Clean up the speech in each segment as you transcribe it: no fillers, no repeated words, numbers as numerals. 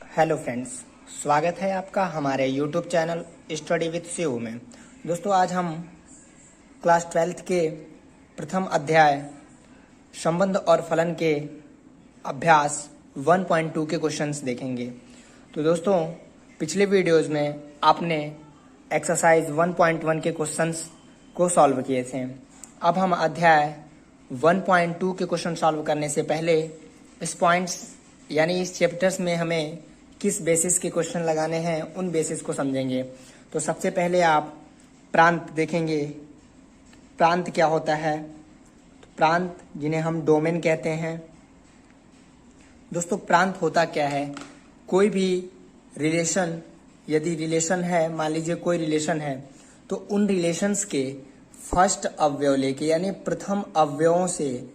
Hello friends, स्वागत है आपका हमारे YouTube channel study with Shiv में। दोस्तों, आज हम क्लास 12th के प्रथम अध्याय संबंध और फलन के अभ्यास 1.2 के क्वेश्चंस देखेंगे। तो दोस्तों, पिछले वीडियोस में आपने एक्सरसाइज 1.1 के क्वेश्चंस को सॉल्व किए थे। अब हम अध्याय 1.2 के क्वेश्चन सॉल्व करने से पहले इस पॉइंट्स यानी इस चैप्टर्स में हमें किस बेसिस के क्वेश्चन लगाने हैं उन बेसिस को समझेंगे। तो सबसे पहले आप प्रांत देखेंगे। प्रांत क्या होता है? तो प्रांत जिन्हें हम डोमेन कहते हैं। दोस्तों, प्रांत होता क्या है? कोई भी रिलेशन, यदि रिलेशन है, मान लीजिए कोई रिलेशन है, तो उन रिलेशंस के फर्स्ट अवयव लेके यानी प्रथम अवयवों से,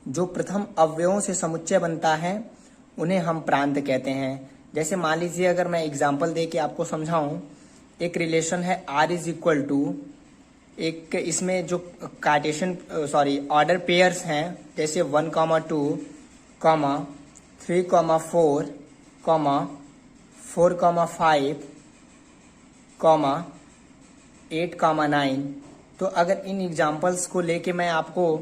जो प्रथम अवयवों से समुच्चय बनता है उन्हें हम प्रांत कहते हैं। जैसे मान लीजिए, अगर मैं एग्जांपल दे के आपको समझाऊं, एक रिलेशन है R इज इक्वल टू एक, इसमें जो कार्टेशियन ऑर्डर पेयर्स हैं, जैसे 1, 2, 3, 4, 4, 5, 8, 9। तो अगर इन एग्जांपल्स को लेके मैं आपको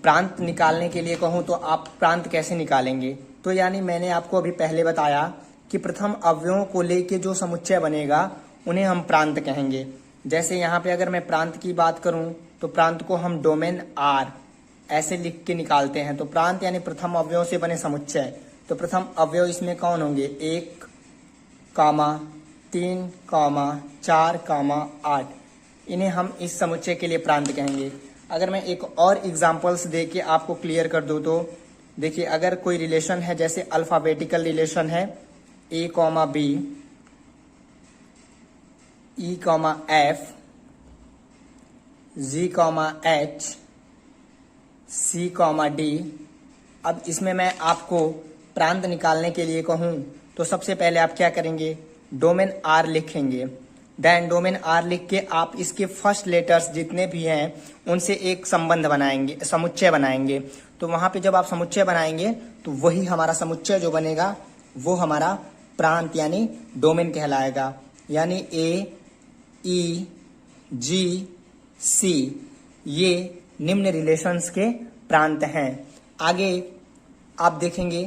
प्रांत निकालने के लिए कहूं तो आप प्रांत कैसे निकालेंगे? तो यानी मैंने आपको अभी पहले बताया कि प्रथम अवयवों को लेके जो समुच्चय बनेगा उन्हें हम प्रांत कहेंगे। जैसे यहाँ पे अगर मैं प्रांत की बात करूं तो प्रांत को हम डोमेन R ऐसे लिख के निकालते हैं। तो प्रांत यानी प्रथम अवयवों से बने समुच्चय। तो प्रथम अवयव इसमें कौन होंगे? 1, 3, 4, 8। इन्हें हम इस समुच्चय के लिए प्रांत कहेंगे। अगर मैं एक और एग्जांपल्स दे के आपको क्लियर कर दूं तो देखिए, अगर कोई रिलेशन है, जैसे अल्फाबेटिकल रिलेशन है A, B, E, F, G, H, C, D। अब इसमें मैं आपको प्रांत निकालने के लिए कहूं तो सबसे पहले आप क्या करेंगे? डोमेन R लिखेंगे। देन डोमेन R लिख के आप इसके फर्स्ट लेटर्स जितने भी हैं उनसे एक संबंध बनाएंगे, समुच्चय बनाएंगे। तो वहां पे जब आप समुच्चय बनाएंगे तो वही हमारा समुच्चय जो बनेगा वो हमारा प्रांत यानी डोमेन कहलाएगा। यानी A, E, G, C ये निम्न रिलेशंस के प्रांत हैं। आगे आप देखेंगे,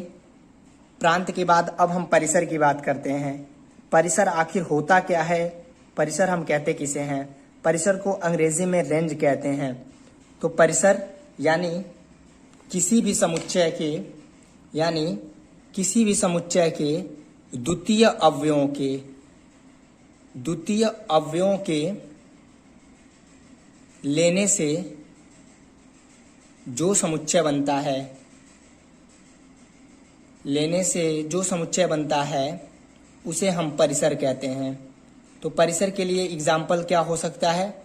प्रांत के बाद अब हम परिसर की बात करते हैं। परिसर आखिर होता क्या है? परिसर हम कहते किसे हैं? परिसर को अंग्रेजी में रेंज कहते हैं। तो परिसर यानी किसी भी समुच्चय के द्वितीय अवयवों के लेने से जो समुच्चय बनता है उसे हम परिसर कहते हैं। तो परिसर के लिए एग्जाम्पल क्या हो सकता है?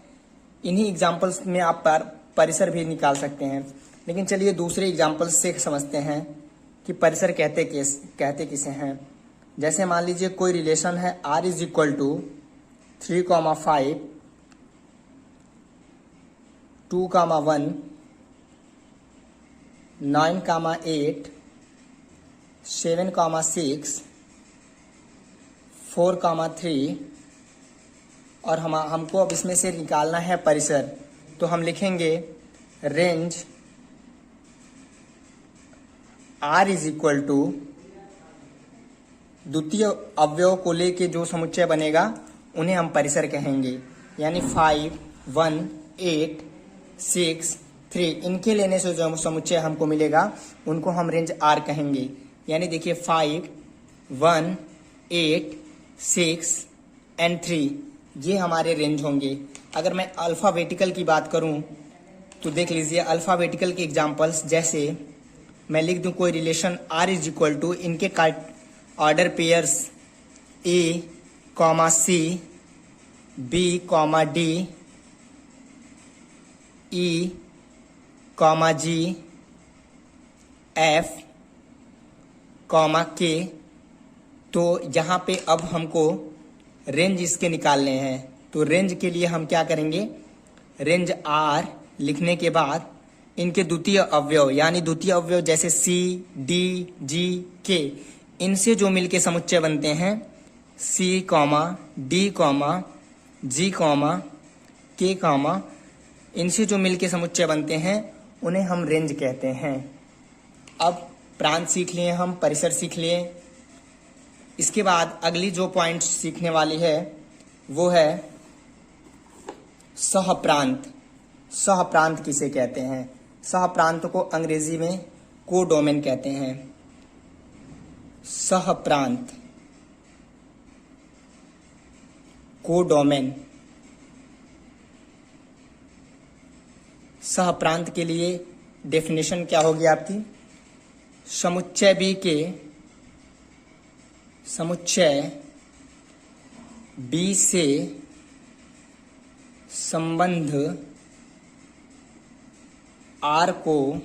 इन्हीं एग्जाम्पल्स में आप परिसर भी निकाल सकते हैं। लेकिन चलिए दूसरे एग्जाम्पल्स से समझते हैं कि परिसर कहते किसे हैं। जैसे मान लीजिए कोई रिलेशन है R इज इक्वल टू 3, 5, 2, 1, 9, 8, 7, 6, 4, 3 और हमको अब इसमें से निकालना है परिसर। तो हम लिखेंगे range R is equal to द्वितीय अवयव को लेके जो समुच्चय बनेगा उन्हें हम परिसर कहेंगे। यानी 5, 1, 8, 6, 3 इनके लेने से जो समुच्चय हमको मिलेगा उनको हम रेंज R कहेंगे। यानी देखिए 5, 1, 8, 6 एंड 3 ये हमारे रेंज होंगे। अगर मैं अल्फाबेटिकल की बात करूं तो देख लीजिए अल्फाबेटिकल के एग्जांपल्स, जैसे मैं लिख दूं कोई relation R is equal to, इनके order pairs A, C, B, D, E, G, F, K। तो यहाँ पे अब हमको रेंज इसके निकालने हैं। तो रेंज के लिए हम क्या करेंगे? रेंज R लिखने के बाद इनके द्वितीय अवयव यानी द्वितीय अवयव जैसे C, D, G, K इनसे जो मिलके समुच्चय बनते हैं सी कॉमा डी कॉमा जी कॉमा के कॉमा, इनसे जो मिलके समुच्चय बनते हैं उन्हें हम रेंज कहते हैं। अब प्रांत सीख लिए हम, परिसर सीख लिए। इसके बाद अगली जो पॉइंट सीखने वाली है वो है सहप्रांत। सहप्रांत किसे कहते हैं? सहप्रांत को अंग्रेजी में कोडोमेन कहते हैं। सहप्रांत, कोडोमेन। सहप्रांत के लिए डेफिनेशन क्या होगी आपकी? समुच्चय बी से संबंध आर को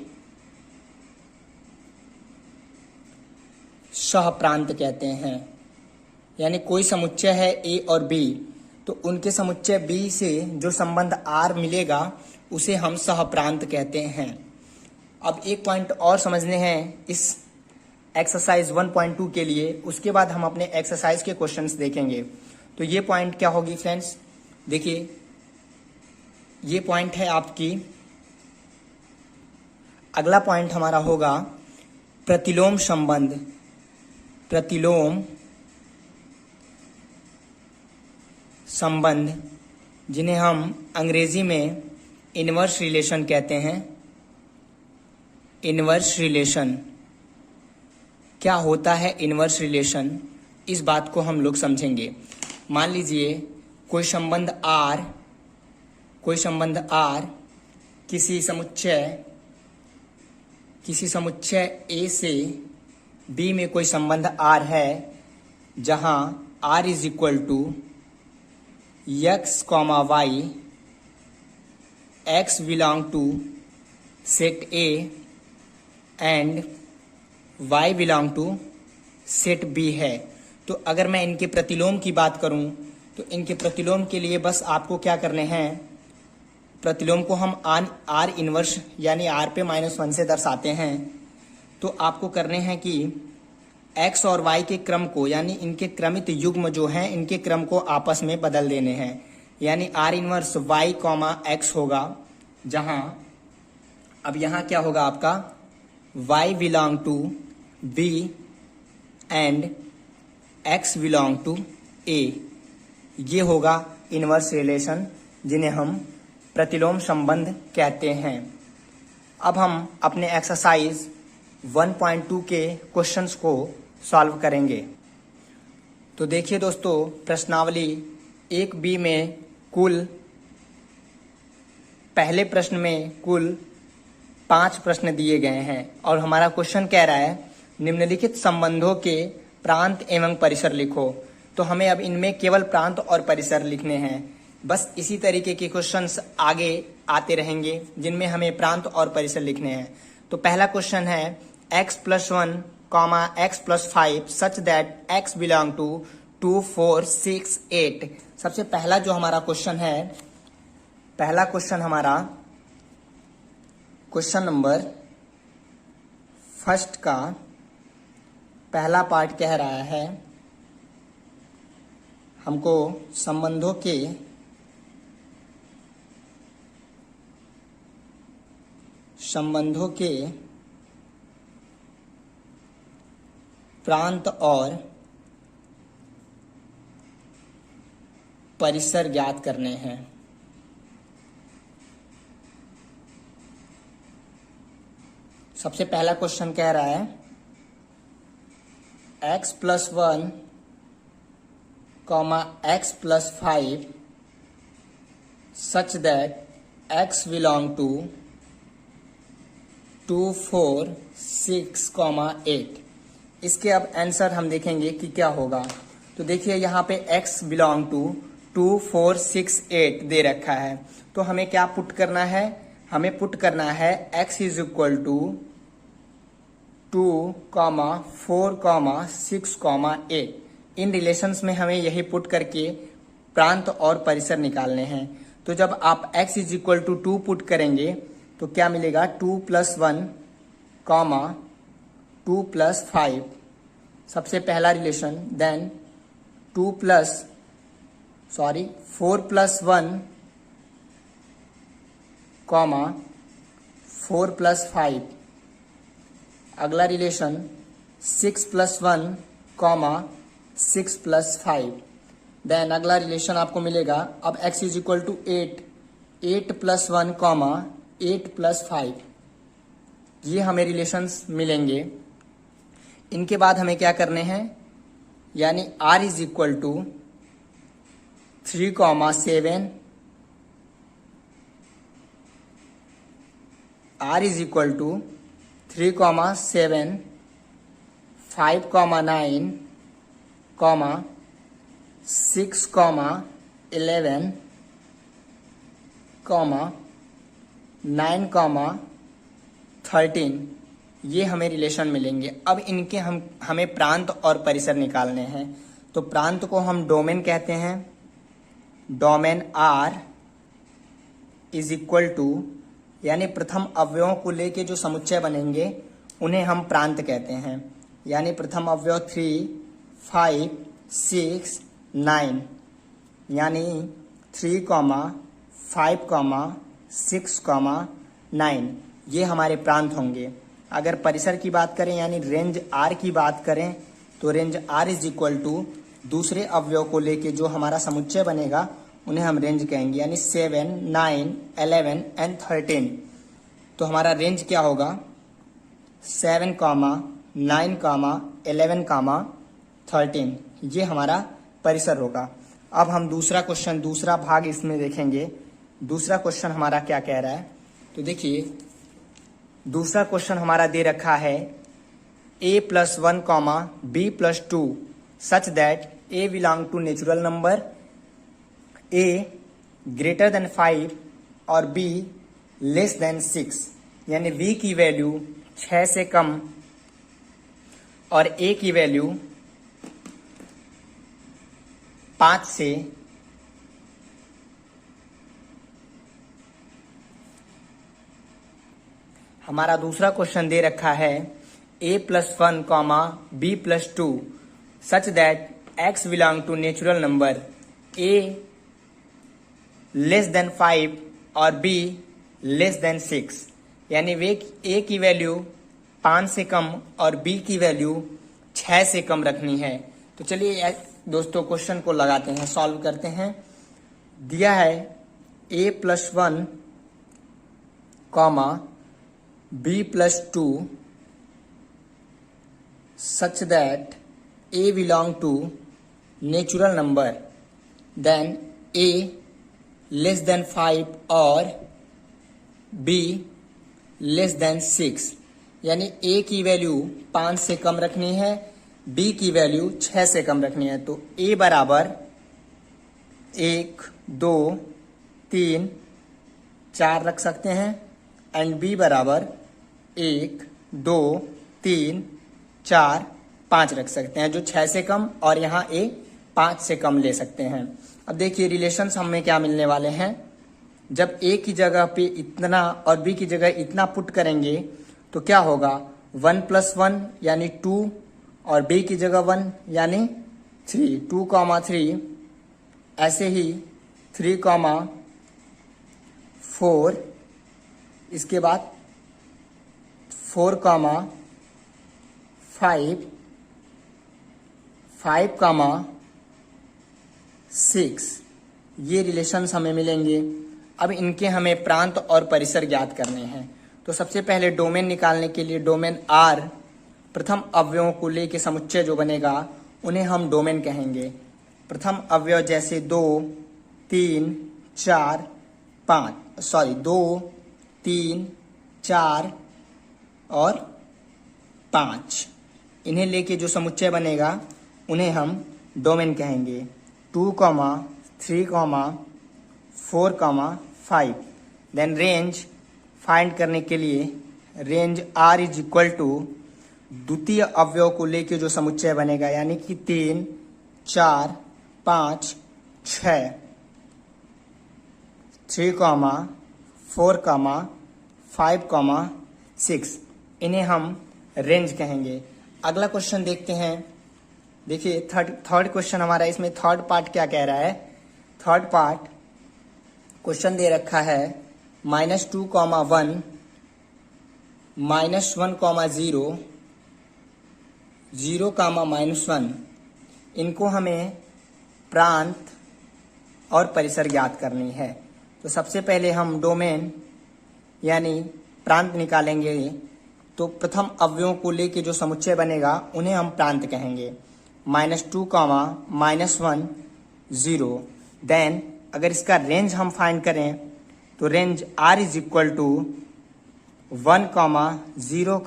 सहप्रांत कहते हैं। यानी कोई समुच्चय है ए और बी, तो उनके समुच्चय बी से जो संबंध आर मिलेगा उसे हम सहप्रांत कहते हैं। अब एक पॉइंट और समझने हैं इस एक्सरसाइज 1.2 के लिए, उसके बाद हम अपने एक्सरसाइज के क्वेश्चंस देखेंगे। तो ये पॉइंट क्या होगी फ्रेंड्स? देखिए, ये पॉइंट है आपकी, अगला पॉइंट हमारा होगा प्रतिलोम संबंध। प्रतिलोम संबंध, जिन्हें हम अंग्रेजी में इनवर्स रिलेशन कहते हैं। इनवर्स रिलेशन क्या होता है? इनवर्स रिलेशन, इस बात को हम लोग समझेंगे। मान लीजिए कोई संबंध आर किसी समुच्चय ए से बी में कोई संबंध आर है, जहां R is equal to x comma y, x belong to set A and y belong to set B है। तो अगर मैं इनके प्रतिलोम की बात करूं तो इनके प्रतिलोम के लिए बस आपको क्या करने हैं, प्रतिलोम को हम आर इनवर्स यानी आर पे -1 से दर्शाते हैं। तो आपको करने हैं कि एक्स और वाई के क्रम को, यानी इनके क्रमित युग्म जो हैं इनके क्रम को आपस में बदल देने हैं। यानी R inverse Y comma X होगा, जहां अब यहां क्या होगा आपका, Y belong to B and X belong to A. ये होगा इनवर्स रिलेशन, जिन्हें हम प्रतिलोम संबंध कहते हैं। अब हम अपने एक्सरसाइज 1.2 के क्वेश्चंस को सॉल्व करेंगे। तो देखिए दोस्तों, प्रश्नावली 1B में पहले प्रश्न में कुल 5 प्रश्न दिए गए हैं और हमारा क्वेश्चन कह रहा है निम्नलिखित संबंधों के प्रांत एवं परिसर लिखो। तो हमें अब इनमें केवल प्रांत और परिसर लिखने हैं। बस इसी तरीके के क्वेश्चंस आगे आते रहेंगे जिनमें हमें प्रांत और परिसर लिखने हैं। तो पहला क्वेश्चन है x+1, x+5 such that x belong to 2, 4, 6, 8। सबसे पहला जो हमारा क्वेश्चन है, पहला क्वेश्चन हमारा क्वेश्चन नंबर फर्स्ट का पहला पार्ट कह रहा है हमको संबंधों के प्रांत और परिसर ज्ञात करने हैं। सबसे पहला क्वेश्चन कह रहा है x+1, x+5 such that x belong to 2, 4, 6, 8। इसके अब आंसर हम देखेंगे कि क्या होगा। तो देखिए यहाँ पे x बिलोंग टू 2, 4, 6, 8 दे रखा है। तो हमें क्या पुट करना है, हमें पुट करना है x इज इक्वल टू 2, 4, 6, 8। इन रिलेशंस में हमें यही पुट करके प्रांत और परिसर निकालने हैं। तो जब आप x is equal to 2 put करेंगे तो क्या मिलेगा, 2+1, 2+5 सबसे पहला रिलेशन, देन 4+1 कॉमा 4+5। अगला रिलेशन 6+1 कॉमा 6+5। देन अगला रिलेशन आपको मिलेगा, अब x is equal to 8+1 comma 8+5। ये हमें रिलेशंस मिलेंगे। इनके बाद हमें क्या करने हैं, यानी r is equal to 3,7, r is equal to 3,7, 5,9, 6,11, 9,13, ये हमें रिलेशन मिलेंगे। अब इनके हमें प्रांत और परिसर निकालने हैं। तो प्रांत को हम डोमेन कहते हैं। Domain R is equal to, यानी प्रथम अवयवों को लेके जो समुच्चय बनेंगे उन्हें हम प्रांत कहते हैं। यानी प्रथम अवयव 3, 5, 6, 9, यानी 3, 5, 6, 9, ये हमारे प्रांत होंगे। अगर परिसर की बात करें यानी रेंज R की बात करें तो range R is equal to दूसरे अवयव को लेके जो हमारा समुच्चय बनेगा उन्हें हम रेंज कहेंगे, यानी 7, 9, 11 एंड 13। तो हमारा रेंज क्या होगा, 7, 9, 11, 13, ये हमारा परिसर होगा। अब हम दूसरा भाग इसमें देखेंगे। दूसरा क्वेश्चन हमारा क्या कह रहा है, तो देखिए दूसरा क्वेश्चन हमारा दे रखा है a+1, b+2 such that a belong to natural number, a greater than 5 और b लेस देन 6, यानी b की वैल्यू 6 से कम और a की वैल्यू 5 से हमारा दूसरा क्वेश्चन दे रखा है a+1, b+2 such that x belong to natural number, a less than 5 और b लेस देन 6, यानी वे a की वैल्यू 5 से कम और b की वैल्यू 6 से कम रखनी है। तो चलिए दोस्तों क्वेश्चन को लगाते हैं, सॉल्व करते हैं। दिया है a+1, b+2 such that a belong to natural number, then a less than 5 और b less than 6, यानी a की वैल्यू 5 से कम रखनी है, b की वैल्यू 6 से कम रखनी है। तो a बराबर 1, 2, 3, 4 रख सकते हैं एंड b बराबर 1, 2, 3, 4, 5 रख सकते हैं, जो 6 से कम और यहाँ a 5 से कम ले सकते हैं। अब देखिए रिलेशंस हमें क्या मिलने वाले हैं, जब a की जगह पे इतना और b की जगह इतना पुट करेंगे तो क्या होगा, 1+1 यानी 2 और b की जगह 1 यानी 3, 2, 3, ऐसे ही 3, 4, इसके बाद 4, 5, 6, ये रिलेशंस हमें मिलेंगे। अब इनके हमें प्रांत और परिसर ज्ञात करने हैं। तो सबसे पहले डोमेन निकालने के लिए डोमेन R, प्रथम अवयवों को लेके समुच्चय जो बनेगा उन्हें हम डोमेन कहेंगे। प्रथम अवयव जैसे 2, 3, 4, 2, 3, 4 और 5, इन्हें लेके जो समुच्चय बनेगा उन्हें हम डोमेन कहेंगे। 2, 3, 4, 5। देन रेंज फाइंड करने के लिए range R is equal to द्वितीय अवयव को लेके जो समुच्चय बनेगा, यानी कि 3, 4, 5, 6, 3, 4, 5, 6, इन्हें हम रेंज कहेंगे। अगला क्वेश्चन देखते हैं देखिए थर्ड क्वेश्चन हमारा, इसमें थर्ड पार्ट क्या कह रहा है। थर्ड पार्ट क्वेश्चन दे रखा है -2, 1, -1, 0, 0, -1। इनको हमें प्रांत और परिसर ज्ञात करनी है। तो सबसे पहले हम डोमेन यानी प्रांत निकालेंगे। तो प्रथम अवयवों को लेके जो समुच्चय बनेगा उन्हें हम प्रांत कहेंगे। -2, -1, 0। देन अगर इसका रेंज हम फाइंड करें तो range R is equal to 1, 0,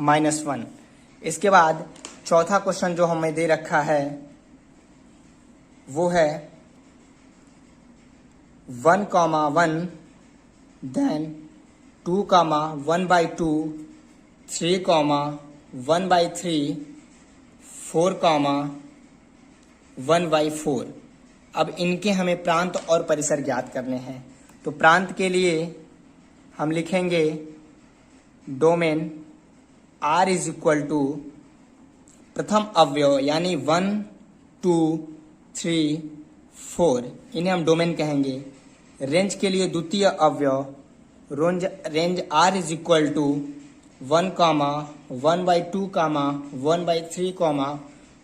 -1। इसके बाद चौथा क्वेश्चन जो हमें दे रखा है वो है 1, 1, देन 2, 1/2, 3, 1/3, 4, 1/4। अब इनके हमें प्रांत और परिसर ज्ञात करने हैं। तो प्रांत के लिए हम लिखेंगे domain R is equal to प्रथम अवयव यानी 1, 2, 3, 4, इन्हें हम डोमेन कहेंगे। रेंज के लिए द्वितीय अवयव range R is equal to 1, 1/2, 1/3,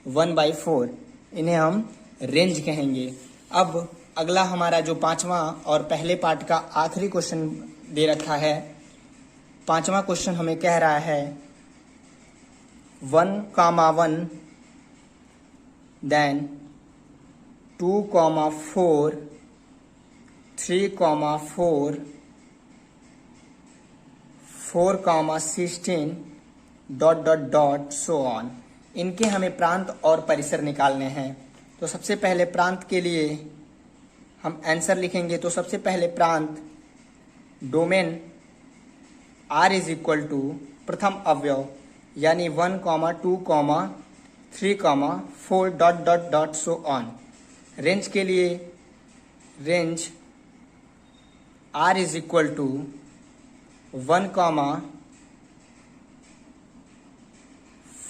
1/4, इन्हें हम रेंज कहेंगे। अब अगला हमारा जो पांचवा और पहले पार्ट का आखिरी क्वेश्चन दे रखा है। पांचवा क्वेश्चन हमें कह रहा है 1, 1, देन 2, 4, 3, 4, 4, 16, ... सो ऑन। इनके हमें प्रांत और परिसर निकालने हैं। तो सबसे पहले प्रांत के लिए हम आंसर लिखेंगे। तो सबसे पहले प्रांत domain R is equal to प्रथम अवयव यानी 1, 2, 3, 4, ... सो ऑन। रेंज के लिए range R is equal to 1,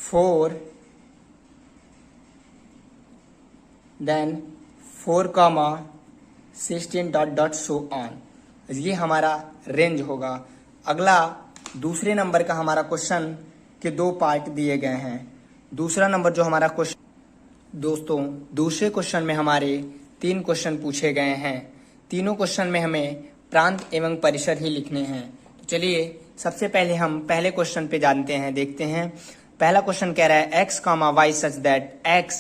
4, then 4, 16, ... so on. ये हमारा रेंज होगा। अगला दूसरे नंबर का हमारा क्वेश्चन के दो पार्ट दिए गए हैं। दूसरा नंबर जो हमारा क्वेश्चन दोस्तों, दूसरे क्वेश्चन में हमारे 3 क्वेश्चन पूछे गए हैं। तीनों क्वेश्चन में हमें प्रांत एवं परिसर ही लिखने हैं। तो चलिए सबसे पहले हम पहले क्वेश्चन पे जानते हैं, देखते हैं। पहला क्वेश्चन कह रहा है x, y such that x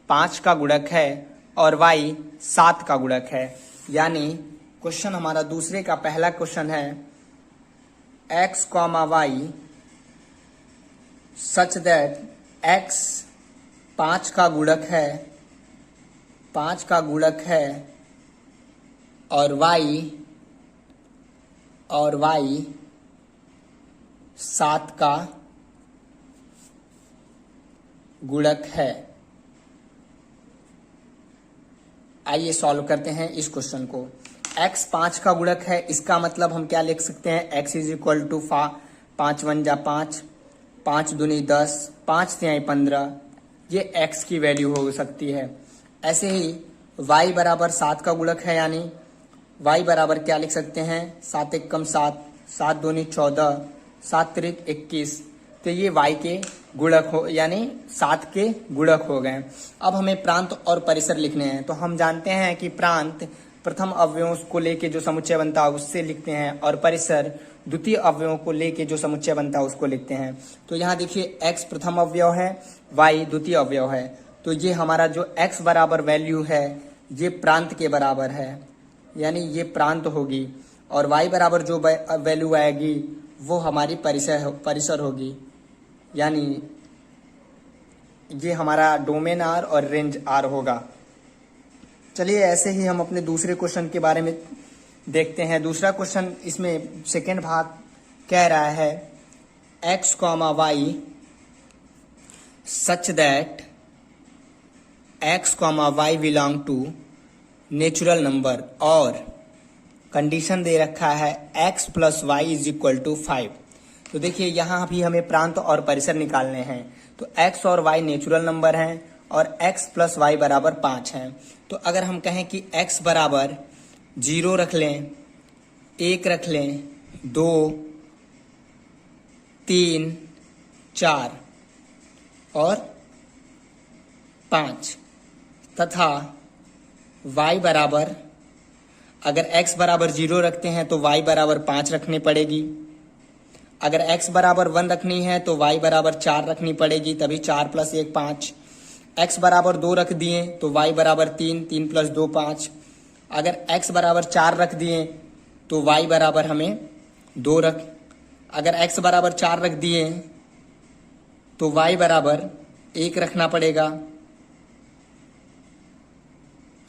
5 का गुणक है और y 7 का गुणक है। यानी क्वेश्चन हमारा दूसरे का पहला क्वेश्चन है x, y such that x 5 का गुणक है, 5 का गुणक है और y 7 का गुणक है। आइए सॉल्व करते हैं इस क्वेश्चन को। x 5 का गुणक है, इसका मतलब हम क्या लिख सकते हैं। x इज इक्वल टू 5 1 जा 5, 5 दूनी 10, 5 तिहाई 15, ये x की वैल्यू हो सकती है। ऐसे ही y बराबर 7 का गुणक है, यानी y बराबर क्या लिख सकते हैं। 7 एकम 7, 7 दूनी 14, 7 त्रिक 21, तो ये y के गुणक हो यानी 7 के गुणक हो गए। अब हमें प्रांत और परिसर लिखने हैं। तो हम जानते हैं कि प्रांत प्रथम अवयवों को लेके जो समुच्चय बनता है उससे लिखते हैं और परिसर द्वितीय अवयवों को लेके जो समुच्चय बनता है उसको लिखते हैं। तो यहाँ देखिए x प्रथम अवयव है, y द्वितीय अवयव है। तो ये हमारा जो x बराबर वैल्यू है ये प्रांत के बराबर है, यानी ये प्रांत होगी। और y बराबर जो वैल्यू आएगी वो हमारी परिसर होगी, यानी ये हमारा डोमेन R और रेंज R होगा। चलिए ऐसे ही हम अपने दूसरे क्वेश्चन के बारे में देखते हैं। दूसरा क्वेश्चन इसमें सेकेंड भाग कह रहा है x, y such that x, y belong to natural number और कंडीशन दे रखा है x + y = 5। तो देखिए यहाँ भी हमें प्रांत और परिसर निकालने हैं। तो x और y नेचुरल नंबर हैं और x प्लस वाई बराबर 5 हैं। तो अगर हम कहें कि x बराबर 0 रख लें, 1 रख लें, 2, 3, 4 और 5 तथा y बराबर, अगर x बराबर 0 रखते हैं तो y बराबर 5 रखनी पड़ेगी। अगर x बराबर 1 रखनी है तो y बराबर 4 रखनी पड़ेगी, तभी 4 प्लस 1 5। x बराबर 2 रख दिए तो y बराबर 3, 3 प्लस 2 5। अगर x बराबर 4 रख दिए तो y बराबर हमें 2 रख, अगर x बराबर 4 रख दिए तो y बराबर 1 रखना पड़ेगा।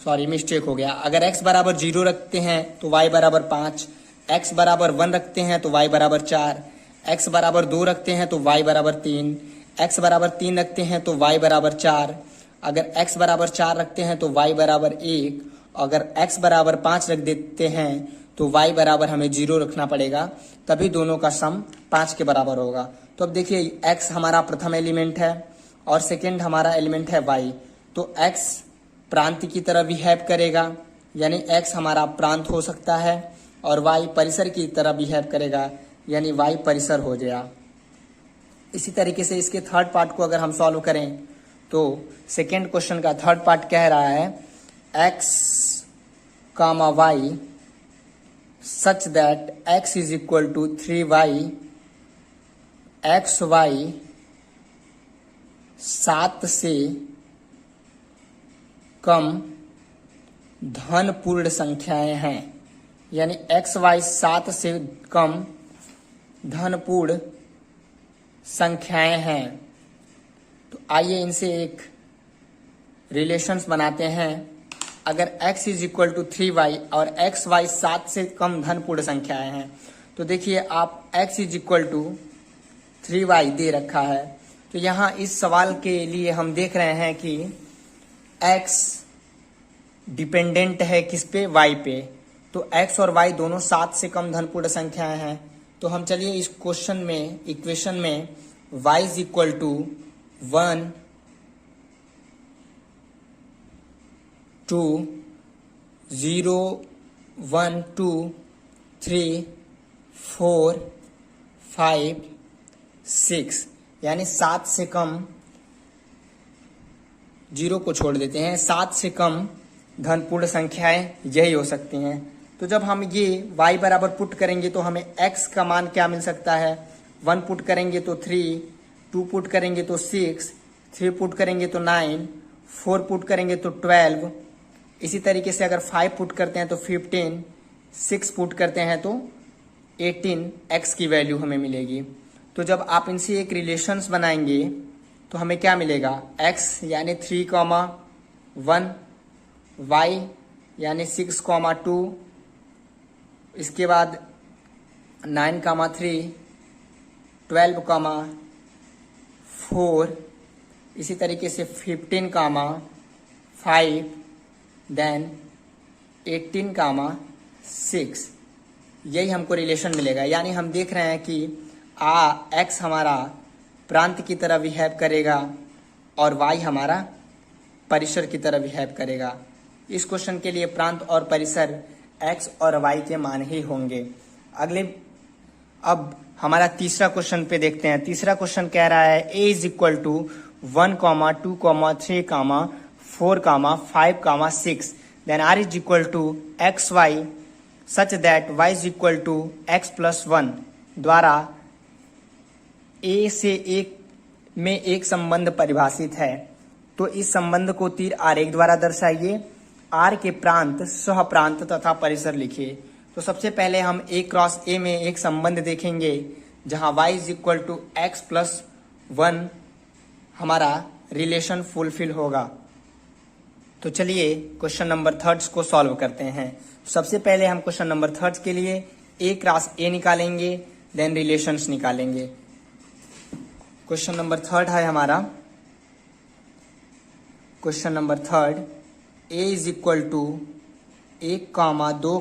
सॉरी मिस्टेक हो गया। अगर x बराबर 0 रखते हैं तो y बराबर 5, x बराबर 1 रखते हैं तो y बराबर 4, x बराबर 2 रखते हैं तो y बराबर 3, x बराबर 3 रखते हैं तो y बराबर 4, अगर x बराबर 4 रखते हैं तो y बराबर 1, अगर x बराबर 5 रख देते हैं तो y बराबर हमें 0 रखना पड़ेगा, तभी दोनों का सम 5 के बराबर होगा। तो अब देखिए x हमारा प्रथम एलिमेंट है और सेकेंड हमारा एलिमेंट है y। तो x प्रांत की तरह बिहेव करेगा, यानी x हमारा प्रांत हो सकता है, और y परिसर की तरह बिहेव करेगा, यानी y परिसर हो गया। इसी तरीके से इसके थर्ड पार्ट को अगर हम सॉल्व करें तो सेकेंड क्वेश्चन का थर्ड पार्ट कह रहा है x comma y such that x is equal to 3y, xy 7 से कम धन पूर्ण संख्याएं हैं, यानी xy 7 से कम धन पूर्ण संख्याएं हैं। तो आइए इनसे एक रिलेशंस बनाते हैं। अगर x is equal to 3y और xy 7 से कम धन पूर्ण संख्याएं हैं, तो देखिए आप x is equal to 3y दे रखा है। तो यहाँ इस सवाल के लिए हम देख रहे हैं कि x डिपेंडेंट है किस पे, y पे। तो x और y दोनों 7 से कम धन पूर्ण संख्याएं हैं। तो हम चलिए इस क्वेश्चन में, इक्वेशन में y इज इक्वल टू 1, 2, 0, 1, 2, 3, 4, 5, 6, यानी 7 से कम, 0 को छोड़ देते हैं, 7 से कम धन पूर्ण संख्याएं यही हो सकती हैं। तो जब हम ये y बराबर पुट करेंगे तो हमें x का मान क्या मिल सकता है, 1 पुट करेंगे तो 3, 2 पुट करेंगे तो 6, 3 पुट करेंगे तो 9, 4 पुट करेंगे तो 12, इसी तरीके से अगर 5 पुट करते हैं तो 15, 6 पुट करते हैं तो 18 x की वैल्यू हमें मिलेगी। तो जब आप इनसे एक रिलेशंस बनाएंगे तो हमें क्या मिलेगा, x यानी 3, 1, y यानी 6, 2, इसके बाद 9, 3, 12, 4, इसी तरीके से 15, 5, देन 18, 6, यही हमको रिलेशन मिलेगा। यानी हम देख रहे हैं कि x हमारा प्रांत की तरह बिहेव करेगा और y हमारा परिसर की तरह बिहेव करेगा। इस क्वेश्चन के लिए प्रांत और परिसर x और y के मान ही होंगे। अब हमारा तीसरा क्वेश्चन पे देखते हैं। तीसरा क्वेश्चन कह रहा है a is equal to 1, 2, 3, 4, 5, 6, then r is equal to x y such that y is equal to x plus 1 द्वारा a से एक में एक संबंध परिभाषित है। तो इस संबंध को तीर आरेख द्वारा दर्शाइए। r के प्रांत, सह प्रांत तथा परिसर लिखिए। तो सबसे पहले हम a क्रॉस a में एक संबंध देखेंगे जहां y is equal to x plus 1 हमारा रिलेशन फुलफिल होगा। तो चलिए क्वेश्चन नंबर 3 को सॉल्व करते हैं। सबसे पहले हम क्वेश्चन नंबर 3 के लिए a क्रॉस a निकालेंगे, देन रिलेशंस निकालेंगे। क्वेश्चन नंबर 3 है हमारा, question number 3, a is equal to 1, 2,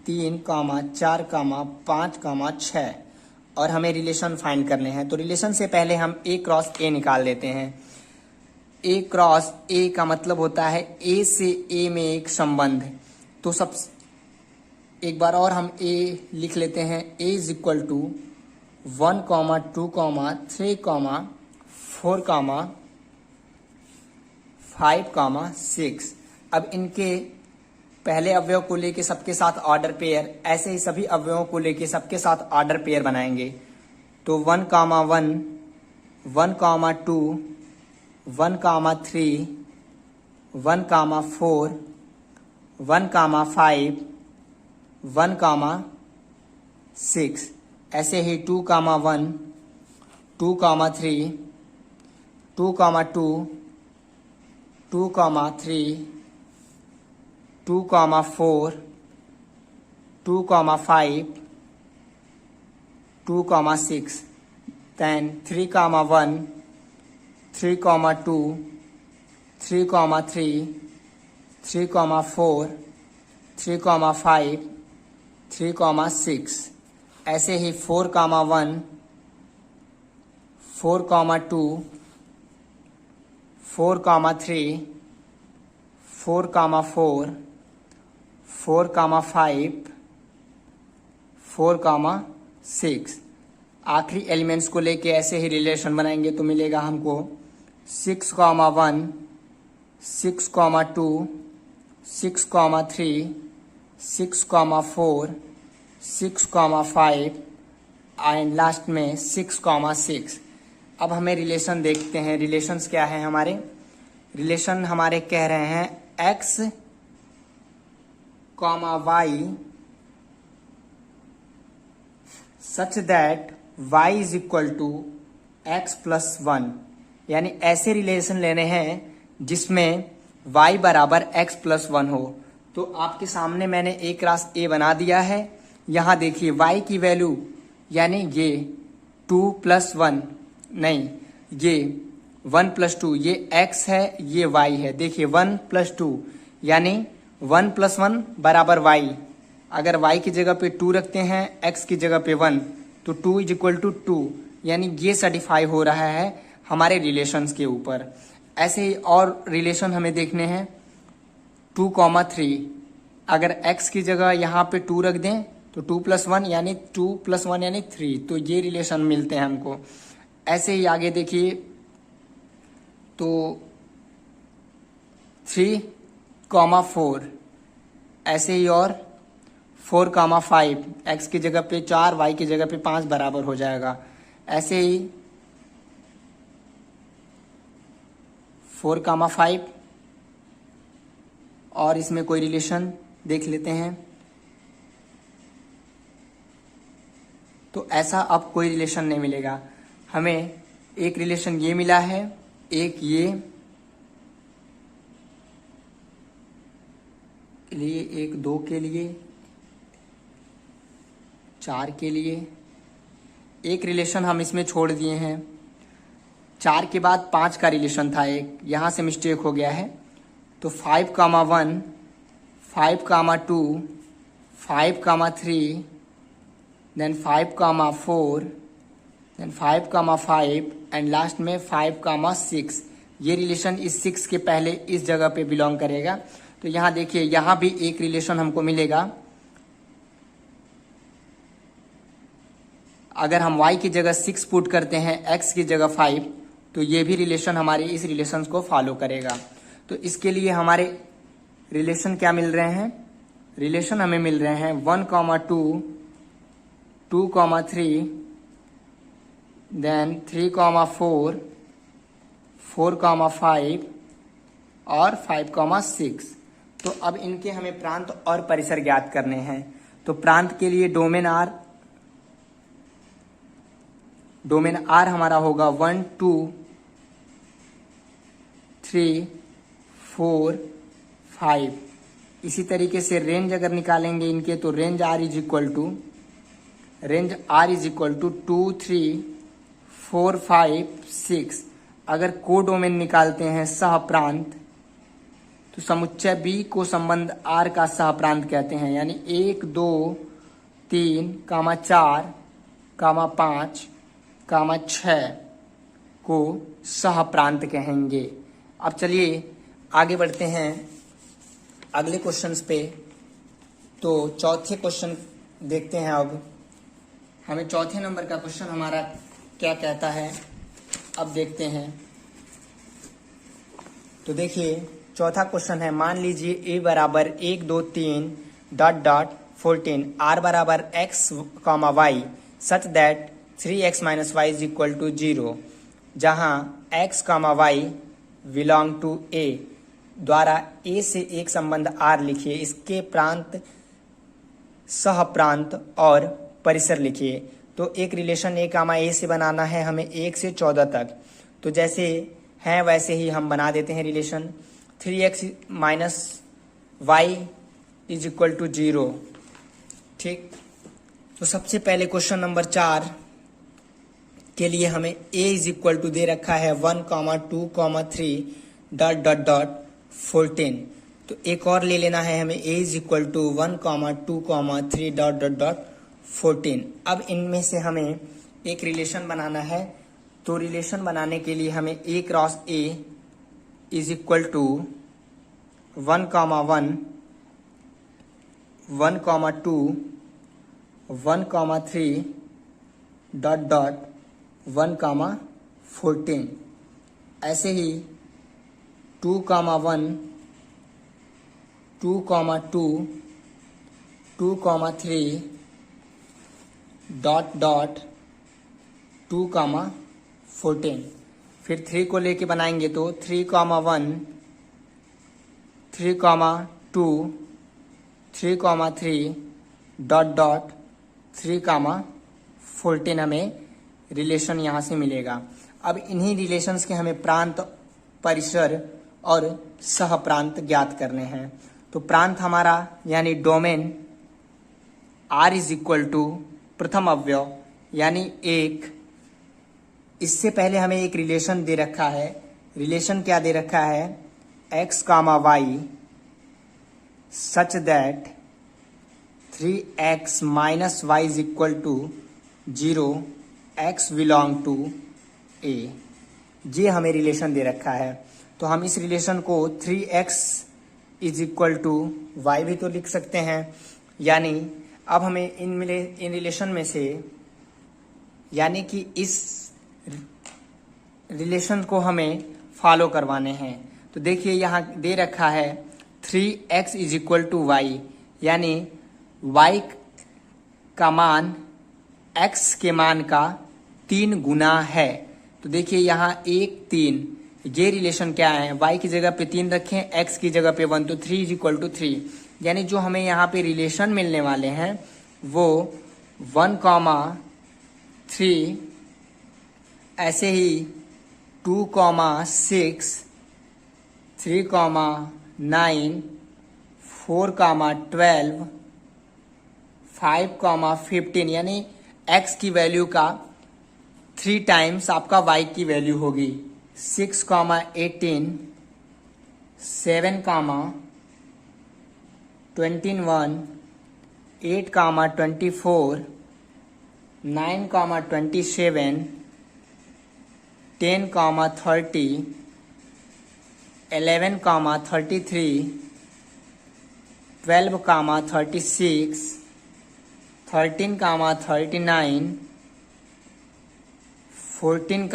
3, 4, 5, 6 और हमें रिलेशन फाइंड करने हैं। तो रिलेशन से पहले हम ए क्रॉस ए निकाल देते हैं। ए क्रॉस ए का मतलब होता है ए से ए में एक संबंध। तो सब एक बार और हम ए लिख लेते हैं। ए इज इक्वल टू 1, 2, 3, 4, 5, 6। अब इनके पहले अवयव को लेके सबके साथ ऑर्डर पेयर, ऐसे ही सभी अवयवों को लेके सबके साथ ऑर्डर पेयर बनाएंगे। तो 1, 1, 1, 2, 1, 3, 1, 4, 1, 5, 1, 6। ऐसे ही 2, 1, 2, 3, 2, 2, 2, 3, 2, 4, 2, 5, 2, 6, then 3, 1, 3, 2, 3, 3, 3, 4, 3, 5, 3, 6। ऐसे ही 4, 1, 4, 2, 4, 3, 4, 4, 4, 5, 4, 6। आखिरी एलिमेंट्स को लेके ऐसे ही रिलेशन बनाएंगे तो मिलेगा हमको 6, 1, 6, 2, 6, 3, 6, 4, 6, 5 एंड लास्ट में 6, 6। अब हमें रिलेशन देखते हैं। रिलेशंस क्या है हमारे? रिलेशन हमारे कह रहे हैं x, y such that y is equal to x + 1। यानी ऐसे रिलेशन लेने हैं जिसमें y बराबर x + 1 हो। तो आपके सामने मैंने ए क्रॉस ए बना दिया है। यहाँ देखिए y की वैल्यू यानी ये 2 + 1 नहीं, ये 1 + 2, ये x है, ये y है। देखिए 1 + 2 यानी 1 + 1 बराबर y। अगर y की जगह पे 2 रखते हैं, x की जगह पे 1, तो 2 इज इक्वल टू 2। यानी ये सर्टिफाई हो रहा है हमारे रिलेशंस के ऊपर। ऐसे ही और रिलेशन हमें देखने हैं 2, 3। अगर x की जगह यहाँ पे 2 रख दें तो 2 + 1 यानी 2 + 1 यानी 3। तो ये रिलेशन मिलते हैं हमको। ऐसे ही आगे देखिए तो 3, 4। ऐसे ही और 4, 5। x की जगह पे 4, y की जगह पे 5 बराबर हो जाएगा। ऐसे ही 4, 5 और इसमें कोई रिलेशन देख लेते हैं। तो ऐसा अब कोई रिलेशन नहीं मिलेगा हमें। एक रिलेशन ये मिला है, एक ये लिए, एक 2 के लिए, 4 के लिए। एक रिलेशन हम इसमें छोड़ दिए हैं। 4 के बाद 5 का रिलेशन था एक, यहाँ से मिस्टेक हो गया है। तो 5, 1, 5, 2, 5, 3, देन 5, 4, देन 5, 5 एंड लास्ट में 5, 6। ये रिलेशन इस 6 के पहले इस जगह पे बिलोंग करेगा। तो यहाँ देखिए, यहाँ भी एक रिलेशन हमको मिलेगा। अगर हम y की जगह 6 पुट करते हैं, x की जगह 5, तो ये भी रिलेशन हमारे इस रिलेशन को फॉलो करेगा। तो इसके लिए हमारे रिलेशन क्या मिल रहे हैं? रिलेशन हमें मिल रहे हैं 1, 2, 2, 3, देन 3, 4, 4, 5 और 5, 6। तो अब इनके हमें प्रांत और परिसर ज्ञात करने हैं। तो प्रांत के लिए डोमेन आर हमारा होगा 1, 2, 3, 4, 5। इसी तरीके से रेंज अगर निकालेंगे इनके, तो range r is equal to 2, 3, 4, 5, 6। अगर को डोमेन निकालते हैं सह प्रांत, तो समुच्चय बी को संबंध आर का सह प्रांत कहते हैं। यानी 1, 2, 3, 4, कामा 5 कामा 6 को सह प्रांत कहेंगे। अब चलिए आगे बढ़ते हैं अगले क्वेश्चंस पे। तो चौथे क्वेश्चन देखते हैं। अब हमें चौथे नंबर का क्वेश्चन हमारा क्या कहता है, अब देखते हैं। तो देखिए चौथा क्वेश्चन है, मान लीजिए a बराबर 1 2 3 डॉट डॉट 14 r बराबर x comma y such that 3x minus y is equal to 0, जहाँ x comma y belong to a द्वारा a से एक संबंध r लिखिए। इसके प्रांत, सह प्रांत और परिसर लिखिए। तो एक रिलेशन a कामा a से बनाना है हमें 1 से 14 तक। तो जैसे हैं वैसे ही हम बना देते हैं relation. 3x minus y is equal to 0। ठीक, तो सबसे पहले क्वेश्चन नंबर 4 के लिए हमें a इज इक्वल टू दे रखा है 1 2 3 डॉट डॉट डॉट 14। तो एक और ले लेना है हमें, a is equal to 1 2 3 dot dot dot 14। अब इनमें से हमें एक रिलेशन बनाना है। तो रिलेशन बनाने के लिए हमें a cross a is equal to 1 1 1 2 1 3 dot dot 1 14। ऐसे ही 2 1 2 2 2 3 डॉट डॉट 2 14। फिर 3 को लेके बनाएंगे तो 3 1 3 2 3 3 डॉट डॉट 3 14 हमें रिलेशन यहाँ से मिलेगा। अब इन्हीं रिलेशंस के हमें प्रांत, परिसर और सह प्रांत ज्ञात करने हैं। तो प्रांत हमारा यानी domain r is equal to प्रथम अवयव यानी 1। इससे पहले हमें एक रिलेशन दे रखा है। रिलेशन क्या दे रखा है, x comma y such that 3x minus y is equal to 0, x belong to a। ये हमें रिलेशन दे रखा है। तो हम इस रिलेशन को 3x is equal to Y भी तो लिख सकते हैं। यानी अब हमें इन रिलेशन में से, यानी कि इस रिलेशन को हमें फॉलो करवाने हैं। तो देखिए यहाँ दे रखा है 3x is equal to y, यानी y का मान x के मान का 3 गुना है। तो देखिए यहाँ 1 3, ये रिलेशन क्या है, y की जगह पे 3 रखें, x की जगह पे 1, तो 3 इज इक्वल टू 3। यानी जो हमें यहाँ पे रिलेशन मिलने वाले हैं वो 1 3, ऐसे ही 2 6, 3 9, 4 12, 5 15, यानी x की वैल्यू का 3 टाइम्स आपका y की वैल्यू होगी। 6 18, 7 21, 8 24, 9 27, 10 30, 11 33, 12 36, 13 39, 14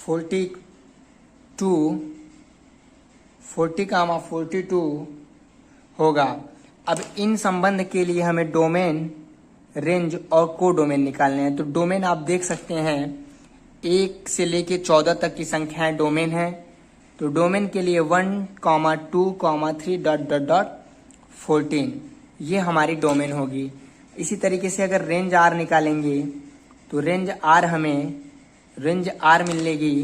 42, 40 42 होगा। अब इन संबंध के लिए हमें डोमेन, रेंज और को डोमेन निकालने हैं। तो डोमेन आप देख सकते हैं 1 से लेके 14 तक की संख्याएं डोमेन है। तो डोमेन के लिए 1 2 3 डॉट डॉट डॉट 14 ये हमारी डोमेन होगी। इसी तरीके से अगर रेंज आर निकालेंगे तो रेंज आर मिलेगी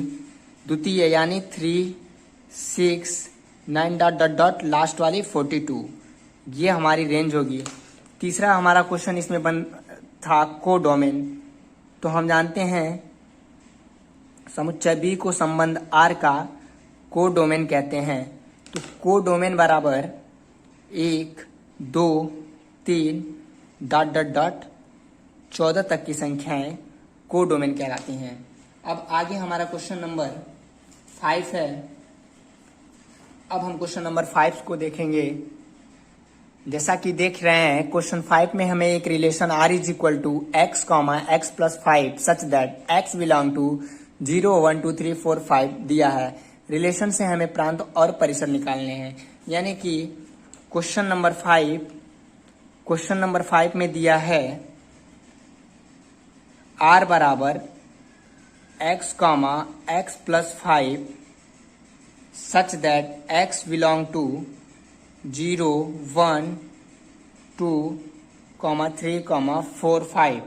द्वितीय, यानी 3 6 9 डॉट डॉट डॉट लास्ट वाली 42, ये हमारी रेंज होगी। तीसरा हमारा क्वेश्चन इसमें बन था को डोमेन। तो हम जानते हैं समुच्चय बी को संबंध आर का को डोमेन कहते हैं। तो को डोमेन बराबर 1 2 3 डॉट डॉट डॉट 14 तक की संख्याएं कोडोमेन कहलाती हैं। अब आगे हमारा क्वेश्चन नंबर 5 है। अब हम क्वेश्चन नंबर 5 को देखेंगे। जैसा कि देख रहे हैं क्वेश्चन 5 में हमें एक relation r is equal to x comma x plus 5 such that x belong to 0 1 2 3 4 5 दिया है। रिलेशन से हमें प्रांत और परिसर निकालने हैं। यानी कि क्वेश्चन नंबर 5 में दिया है r बराबर x comma x plus 5 such that x belong to 0 1 2 3 4 5।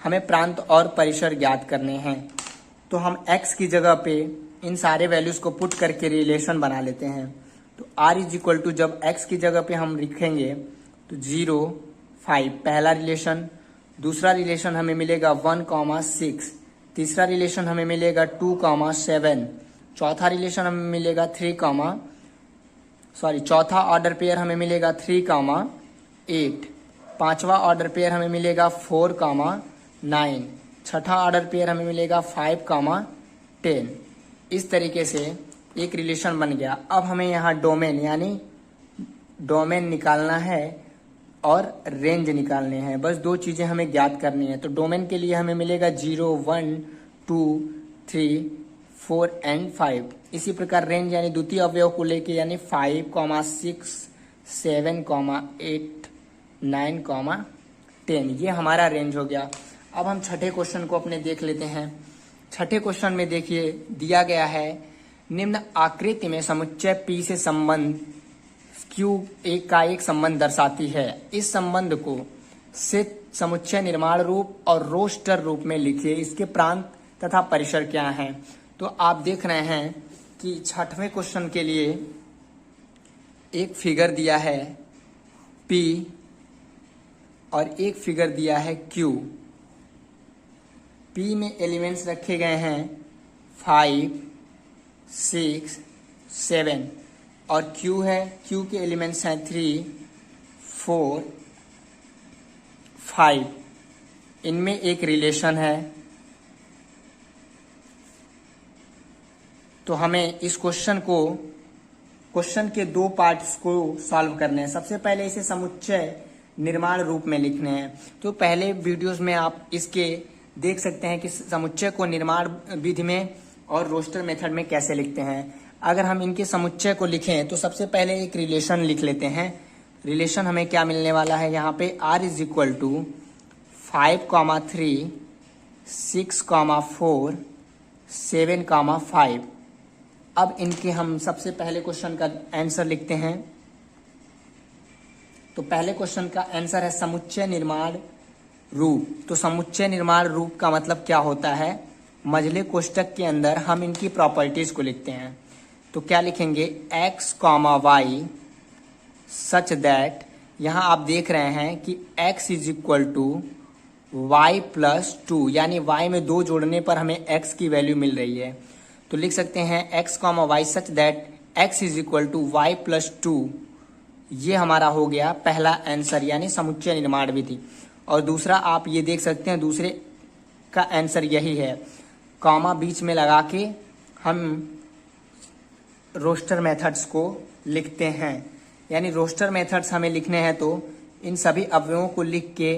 हमें प्रांत और परिसर ज्ञात करने हैं। तो हम x की जगह पे इन सारे वैल्यूज को पुट करके रिलेशन बना लेते हैं। तो r इज इक्वल टू जब x की जगह पे हम लिखेंगे तो 0 5 पहला रिलेशन, दूसरा रिलेशन हमें मिलेगा 1 6, तीसरा रिलेशन हमें मिलेगा 2 7, चौथा रिलेशन हमें मिलेगा चौथा ऑर्डर पेयर हमें मिलेगा 3 8, पांचवा ऑर्डर पेयर हमें मिलेगा 4 9, छठा ऑर्डर पेयर हमें मिलेगा 5 10। इस तरीके से एक रिलेशन बन गया। अब हमें यहाँ डोमेन यानी डोमेन निकालना है और रेंज निकालने हैं। बस दो चीजें हमें ज्ञात करनी है। तो डोमेन के लिए हमें मिलेगा 0 1 2 3 4 एंड 5। इसी प्रकार रेंज यानी द्वितीय अवयव को लेके यानी 5 6 7 8 9 10 ये हमारा रेंज हो गया। अब हम छठे क्वेश्चन को अपने देख लेते हैं। छठे क्वेश्चन में देखिए दिया गया है निम्न आकृति में समुच्चय P से संबंध Q का एक संबंध दर्शाती है। इस संबंध को सित समुच्चय निर्माण रूप और रोस्टर रूप में लिखिए। इसके प्रांत तथा परिसर क्या हैं। तो आप देख रहे हैं कि छठवें क्वेश्चन के लिए एक फिगर दिया है P और एक फिगर दिया है Q। P में एलिमेंट्स रखे गए हैं 5 6 7 और Q है, Q के एलिमेंट्स हैं 3 4 5। इनमें एक रिलेशन है। तो हमें इस क्वेश्चन के दो पार्ट्स को सॉल्व करने हैं। सबसे पहले इसे समुच्चय निर्माण रूप में लिखने हैं। तो पहले वीडियोस में आप इसके देख सकते हैं कि समुच्चय को निर्माण विधि में और रोस्टर मेथड में कैसे लिखते हैं। अगर हम इनके समुच्चय को लिखें तो सबसे पहले एक रिलेशन लिख लेते हैं। रिलेशन हमें क्या मिलने वाला है यहाँ पे r इज इक्वल टू 5 3 6 4 7 5। अब इनके हम सबसे पहले क्वेश्चन का आंसर लिखते हैं। तो पहले क्वेश्चन का आंसर है समुच्चय निर्माण रूप। तो समुच्चय निर्माण रूप का मतलब क्या होता है, मझले कोष्टक के अंदर हम इनकी प्रॉपर्टीज को लिखते हैं। तो क्या लिखेंगे x y सच दैट, यहाँ आप देख रहे हैं कि x is equal to y plus 2 यानी y में 2 जोड़ने पर हमें x की वैल्यू मिल रही है। तो लिख सकते हैं x y such that x is equal to y plus 2। ये हमारा हो गया पहला आंसर यानी समुच्चय निर्माण विधि। और दूसरा आप ये देख सकते हैं दूसरे का आंसर यही है। कॉमा बीच में लगा के हम रोस्टर मेथड्स को लिखते हैं। यानी रोस्टर मेथड्स हमें लिखने हैं तो इन सभी अवयवों को लिख के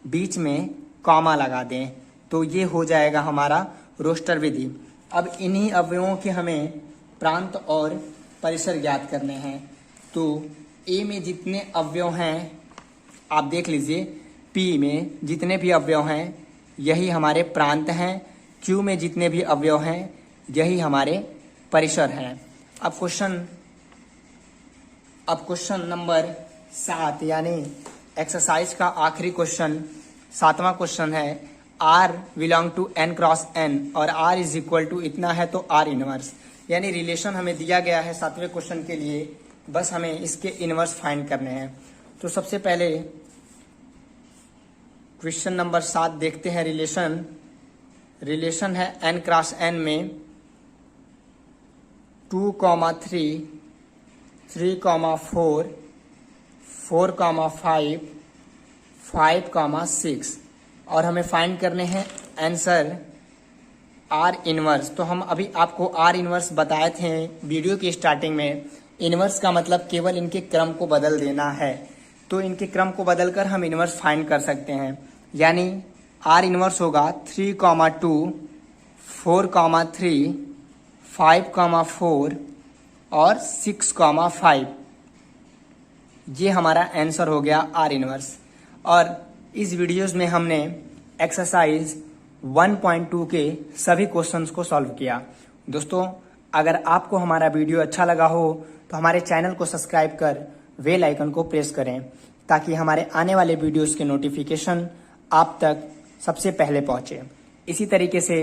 बीच में कॉमा लगा दें तो ये हो जाएगा हमारा रोस्टर विधि। अब इन्हीं अवयवों के हमें प्रांत और परिसर ज्ञात करने हैं। तो ए में जितने अवयव हैं आप देख लीजिए, पी में जितने भी अवयव हैं यही हमारे प्रांत हैं, क्यू में जितने भी अवयव हैं यही हमारे परिसर हैं। अब क्वेश्चन नंबर 7 यानी एक्सरसाइज का आखिरी क्वेश्चन 7वां क्वेश्चन है r बिलोंग टू n क्रॉस n और r इज इक्वल टू इतना है तो r इनवर्स। यानी रिलेशन हमें दिया गया है 7वें क्वेश्चन के लिए, बस हमें इसके इनवर्स फाइंड करने हैं। तो सबसे पहले क्वेश्चन नंबर 7 देखते हैं। रिलेशन है n क्रॉस n में 2 3 3 4 4 5 5 6 और हमें फाइंड करने हैं आंसर आर इनवर्स। तो हम अभी आपको आर इनवर्स बताए थे वीडियो की स्टार्टिंग में। इनवर्स का मतलब केवल इनके क्रम को बदल देना है, तो इनके क्रम को बदलकर हम इनवर्स फाइंड कर सकते हैं। यानी आर इनवर्स होगा 3,2, 4,3, 5,4 और 6,5। ये हमारा आंसर हो गया आर इनवर्स। और इस वीडियोस में हमने एक्सरसाइज 1.2 के सभी क्वेश्चंस को सॉल्व किया। दोस्तों, अगर आपको हमारा वीडियो अच्छा लगा हो तो हमारे चैनल को सब्सक्राइब कर बेल आइकन को प्रेस करें, ताकि हमारे आने वाले वीडियोस के नोटिफिकेशन आप तक सबसे पहले पहुंचे। इसी तरीके से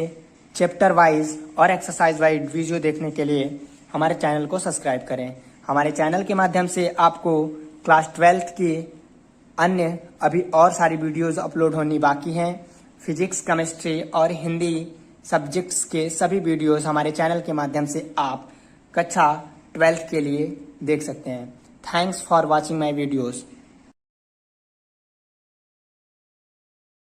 चैप्टर वाइज और एक्सरसाइज वाइज वीडियो देखने के लिए हमारे चैनल को सब्सक्राइब करें। हमारे चैनल के माध्यम से आपको क्लास 12th की अन्य अभी और सारी वीडियोस अपलोड होनी बाकी हैं। फिजिक्स, केमिस्ट्री और हिंदी सब्जेक्ट्स के सभी वीडियोस हमारे चैनल के माध्यम से आप कक्षा 12th के लिए देख सकते हैं। Thanks for watching my videos.